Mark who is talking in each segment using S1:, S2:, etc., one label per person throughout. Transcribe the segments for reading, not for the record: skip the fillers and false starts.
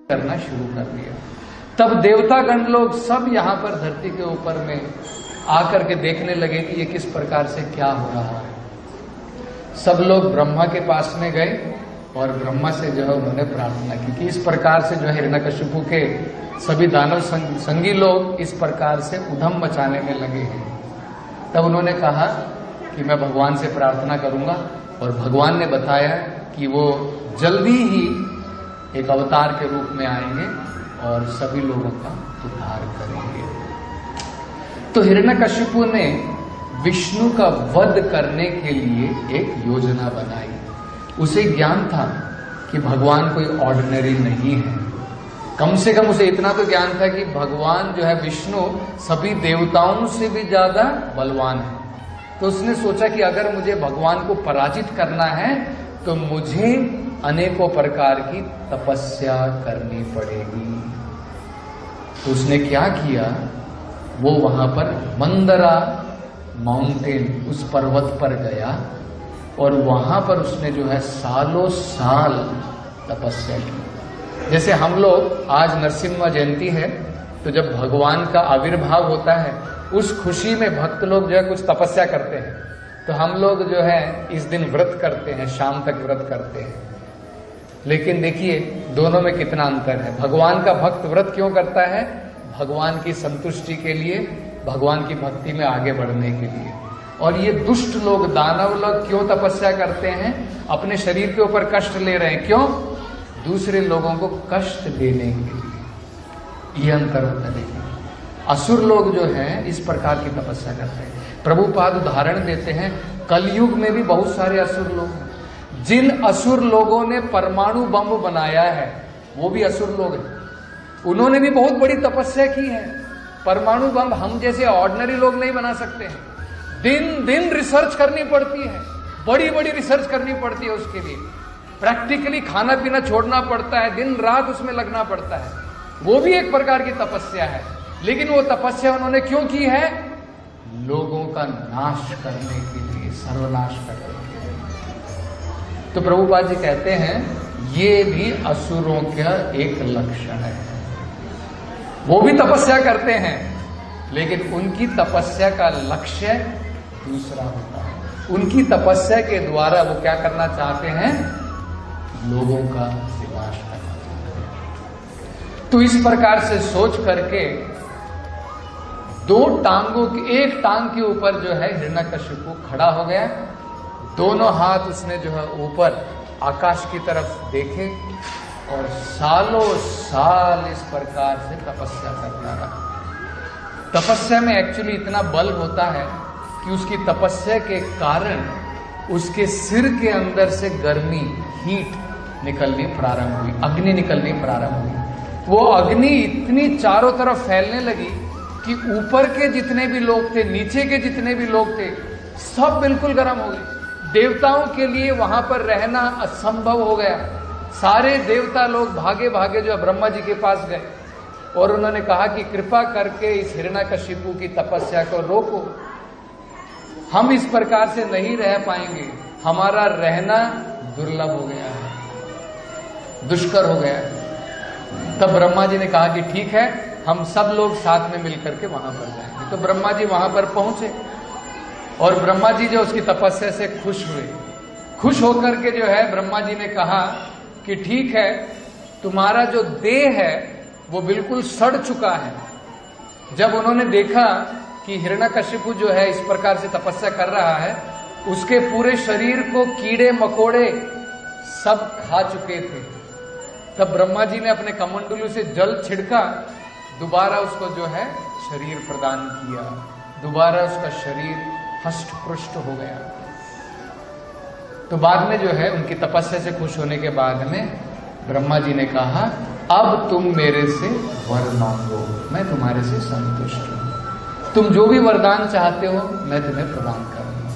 S1: करना शुरू कर दिया। तब देवतागण लोग सब यहाँ पर धरती के ऊपर में आकर के देखने लगे कि ये किस प्रकार से क्या हो रहा है। सब लोग ब्रह्मा के पास में गए और ब्रह्मा से जो है उन्होंने प्रार्थना की कि इस प्रकार से जो है हिरण्यकशिपु के सभी दानव संगी लोग इस प्रकार से उधम मचाने में लगे हैं। तब उन्होंने कहा कि मैं भगवान से प्रार्थना करूंगा, और भगवान ने बताया कि वो जल्दी ही एक अवतार के रूप में आएंगे और सभी लोगों का उद्धार करेंगे। तो हिरण्यकशिपु ने विष्णु का वध करने के लिए एक योजना बनाई। उसे ज्ञान था कि भगवान कोई ऑर्डिनरी नहीं है। कम से कम उसे इतना तो ज्ञान था कि भगवान जो है विष्णु सभी देवताओं से भी ज्यादा बलवान है। तो उसने सोचा कि अगर मुझे भगवान को पराजित करना है तो मुझे अनेकों प्रकार की तपस्या करनी पड़ेगी। तो उसने क्या किया, वो वहां पर मंदरा माउंटेन, उस पर्वत पर गया और वहां पर उसने जो है सालों साल तपस्या की। जैसे हम लोग आज नरसिम्हा जयंती है तो जब भगवान का आविर्भाव होता है उस खुशी में भक्त लोग जो है कुछ तपस्या करते हैं। तो हम लोग जो है इस दिन व्रत करते हैं, शाम तक व्रत करते हैं। लेकिन देखिए दोनों में कितना अंतर है। भगवान का भक्त व्रत क्यों करता है? भगवान की संतुष्टि के लिए, भगवान की भक्ति में आगे बढ़ने के लिए। और ये दुष्ट लोग, दानव लोग क्यों तपस्या करते हैं? अपने शरीर के ऊपर कष्ट ले रहे हैं। क्यों? दूसरे लोगों को कष्ट देने के लिए। ये अंतर होता है। देखिए असुर लोग जो हैं इस प्रकार की तपस्या करते हैं। प्रभुपाद उदाहरण देते हैं, कलयुग में भी बहुत सारे असुर लोग हैं। जिन असुर लोगों ने परमाणु बम बनाया है वो भी असुर लोग हैं। उन्होंने भी बहुत बड़ी तपस्या की है। परमाणु बम हम जैसे ऑर्डिनरी लोग नहीं बना सकते हैं। दिन दिन रिसर्च करनी पड़ती है, बड़ी बड़ी रिसर्च करनी पड़ती है। उसके लिए प्रैक्टिकली खाना पीना छोड़ना पड़ता है, दिन रात उसमें लगना पड़ता है। वो भी एक प्रकार की तपस्या है। लेकिन वो तपस्या उन्होंने क्यों की है? लोगों का नाश करने के लिए, सर्वनाश करने के लिए। तो प्रभुपाद जी कहते हैं ये भी असुरों का एक लक्षण है। वो भी तपस्या करते हैं लेकिन उनकी तपस्या का लक्ष्य दूसरा होता है। उनकी तपस्या के द्वारा वो क्या करना चाहते हैं? लोगों का विनाश करना चाहते हैं। तो इस प्रकार से सोच करके दो टांगों की, एक टांग के ऊपर जो है हिरण्यकशिपु खड़ा हो गया। दोनों हाथ उसने जो है ऊपर आकाश की तरफ देखे और सालों साल इस प्रकार से तपस्या करता रहा। तपस्या में एक्चुअली इतना बल होता है कि उसकी तपस्या के कारण उसके सिर के अंदर से गर्मी, हीट निकलनी प्रारंभ हुई, अग्नि निकलनी प्रारंभ हुई। वो अग्नि इतनी चारों तरफ फैलने लगी कि ऊपर के जितने भी लोग थे, नीचे के जितने भी लोग थे, सब बिल्कुल गर्म हो गए। देवताओं के लिए वहां पर रहना असंभव हो गया। सारे देवता लोग भागे भागे जो ब्रह्मा जी के पास गए और उन्होंने कहा कि कृपा करके इस हिरण्यकशिपु की तपस्या को रोको। हम इस प्रकार से नहीं रह पाएंगे, हमारा रहना दुर्लभ हो गया है, दुष्कर हो गया है। तब ब्रह्मा जी ने कहा कि ठीक है, हम सब लोग साथ में मिलकर के वहां पर जाएंगे। तो ब्रह्मा जी वहां पर पहुंचे और ब्रह्मा जी जो उसकी तपस्या से खुश हुए। खुश होकर के जो है ब्रह्मा जी ने कहा कि ठीक है, तुम्हारा जो देह है वो बिल्कुल सड़ चुका है। जब उन्होंने देखा कि हिरण्यकशिपु जो है इस प्रकार से तपस्या कर रहा है, उसके पूरे शरीर को कीड़े मकोड़े सब खा चुके थे, तब ब्रह्मा जी ने अपने कमंडलू से जल छिड़का, दोबारा उसको जो है शरीर प्रदान किया। दोबारा उसका शरीर हष्ट पुष्ट हो गया। तो बाद में जो है उनकी तपस्या से खुश होने के बाद में ब्रह्मा जी ने कहा अब तुम मेरे से वर मांगो, मैं तुम्हारे से संतुष्ट हूं। तुम जो भी वरदान चाहते हो मैं तुम्हें प्रदान करूंगा।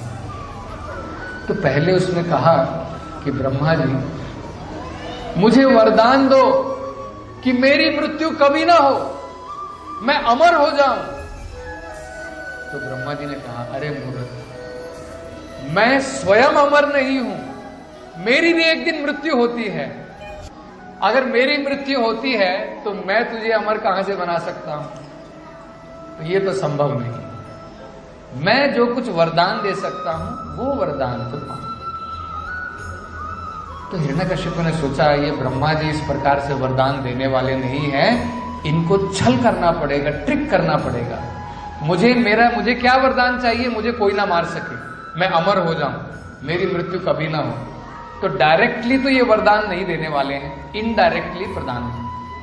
S1: तो पहले उसने कहा कि ब्रह्मा जी मुझे वरदान दो कि मेरी मृत्यु कभी ना हो, मैं अमर हो जाऊं। तो ब्रह्मा जी ने कहा अरे मूर्ख, मैं स्वयं अमर नहीं हूं, मेरी भी एक दिन मृत्यु होती है। अगर मेरी मृत्यु होती है तो मैं तुझे अमर कहां से बना सकता हूं? तो ये तो संभव नहीं। मैं जो कुछ वरदान दे सकता हूं वो वरदान तुम मांगो। तो हिरण्यकश्यप ने सोचा ये ब्रह्मा जी इस प्रकार से वरदान देने वाले नहीं हैं, इनको छल करना पड़ेगा, ट्रिक करना पड़ेगा। मुझे क्या वरदान चाहिए? मुझे कोई ना मार सके, मैं अमर हो जाऊं, मेरी मृत्यु कभी ना हो। तो डायरेक्टली तो ये वरदान नहीं देने वाले हैं, इनडायरेक्टली प्रदान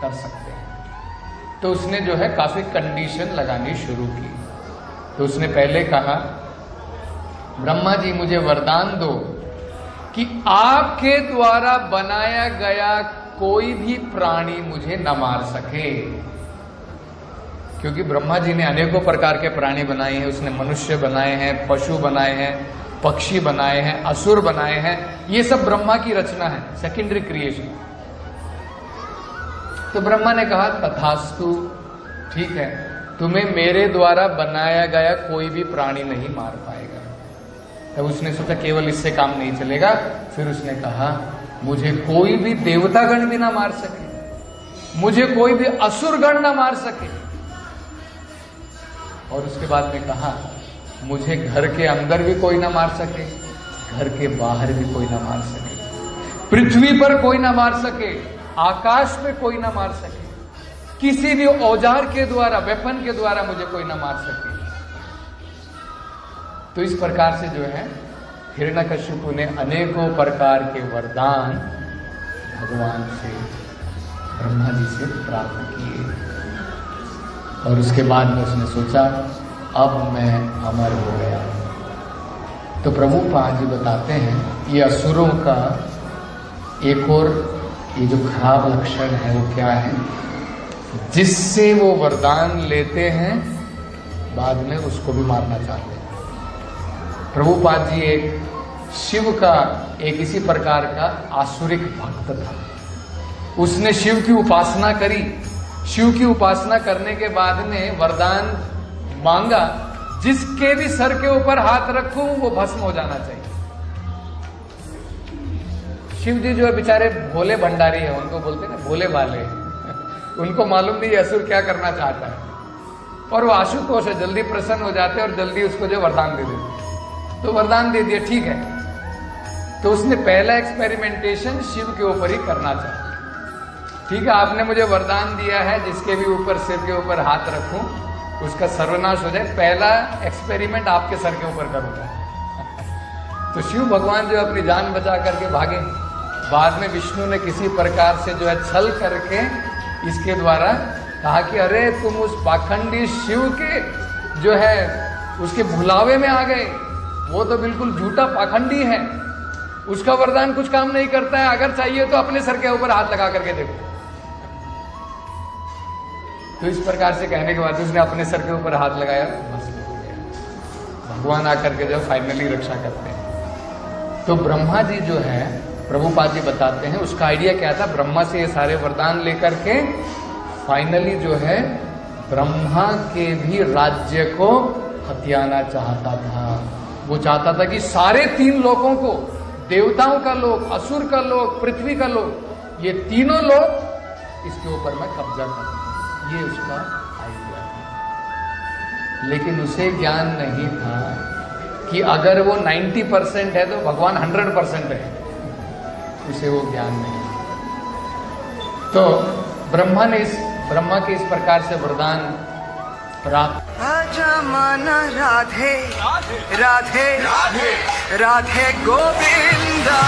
S1: कर सकते हैं। तो उसने जो है काफी कंडीशन लगानी शुरू की। तो उसने पहले कहा, ब्रह्मा जी मुझे वरदान दो कि आपके द्वारा बनाया गया कोई भी प्राणी मुझे न मार सके। क्योंकि ब्रह्मा जी ने अनेकों प्रकार के प्राणी बनाए हैं। उसने मनुष्य बनाए हैं, पशु बनाए हैं, पक्षी बनाए हैं, असुर बनाए हैं। ये सब ब्रह्मा की रचना है, सेकेंडरी क्रिएशन। तो ब्रह्मा ने कहा तथास्तु, ठीक है, तुम्हें मेरे द्वारा बनाया गया कोई भी प्राणी नहीं मार पाएगा। तब उसने सोचा केवल इससे काम नहीं चलेगा। फिर उसने कहा मुझे कोई भी देवतागण भी ना मार सके, मुझे कोई भी असुरगण ना मार सके। और उसके बाद में कहा मुझे घर के अंदर भी कोई ना मार सके, घर के बाहर भी कोई ना मार सके, पृथ्वी पर कोई ना मार सके, आकाश पे कोई ना मार सके, किसी भी औजार के द्वारा, वेपन के द्वारा मुझे कोई ना मार सके। तो इस प्रकार से जो है हिरण्यकश्यप ने अनेकों प्रकार के वरदान भगवान से, ब्रह्मा जी से प्राप्त किए। और उसके बाद में उसने सोचा अब मैं अमर हो गया। तो प्रभुपाद जी बताते हैं ये असुरों का एक और ये जो खराब लक्षण है वो क्या है, जिससे वो वरदान लेते हैं बाद में उसको भी मारना चाहते हैं। प्रभुपाद जी एक शिव का एक इसी प्रकार का आसुरिक भक्त था। उसने शिव की उपासना करी। शिव की उपासना करने के बाद में वरदान मांगा, जिसके भी सर के ऊपर हाथ रखूं वो भस्म हो जाना चाहिए। शिव जी जो है बेचारे भोले भंडारी है, उनको बोलते हैं ना भोले भाले। उनको मालूम नहीं असुर क्या करना चाहता है, और वो आशुतोष है, जल्दी प्रसन्न हो जाते हैं और जल्दी उसको जो वरदान दे देते। तो वरदान दे दिया, ठीक है। तो उसने पहला एक्सपेरिमेंटेशन शिव के ऊपर ही करना चाहा। ठीक है, आपने मुझे वरदान दिया है जिसके भी ऊपर सिर के ऊपर हाथ रखूं उसका सर्वनाश हो जाए, पहला एक्सपेरिमेंट आपके सर के ऊपर करूंगा। तो शिव भगवान जो अपनी जान बचा करके भागे। बाद में विष्णु ने किसी प्रकार से जो है छल करके इसके द्वारा कहा कि अरे तुम उस पाखंडी शिव के जो है उसके भुलावे में आ गए, वो तो बिल्कुल झूठा पाखंडी है, उसका वरदान कुछ काम नहीं करता है, अगर चाहिए तो अपने सर के ऊपर हाथ लगा करके देखो। तो इस प्रकार से कहने के बाद उसने अपने सर के ऊपर हाथ लगाया, भस्म हो गया। भगवान आकर के जो फाइनली रक्षा करते हैं। तो ब्रह्मा जी जो है प्रभुपाद जी बताते हैं उसका आइडिया क्या था, ब्रह्मा से ये सारे वरदान लेकर के फाइनली जो है ब्रह्मा के भी राज्य को हथियाना चाहता था। वो चाहता था कि सारे तीन लोगों को, देवताओं का लोक, असुर का लोक, पृथ्वी का लोक, ये तीनों लोग इसके ऊपर मैं कब्जा करूं। ये उसका आइडिया था। लेकिन उसे ज्ञान नहीं था कि अगर वो 90% है तो भगवान 100% है, उसे वो ज्ञान नहीं। तो ब्रह्मा के इस प्रकार से वरदान प्राप्त।
S2: आजा माना राधे राधे राधे राधे गोविंदा।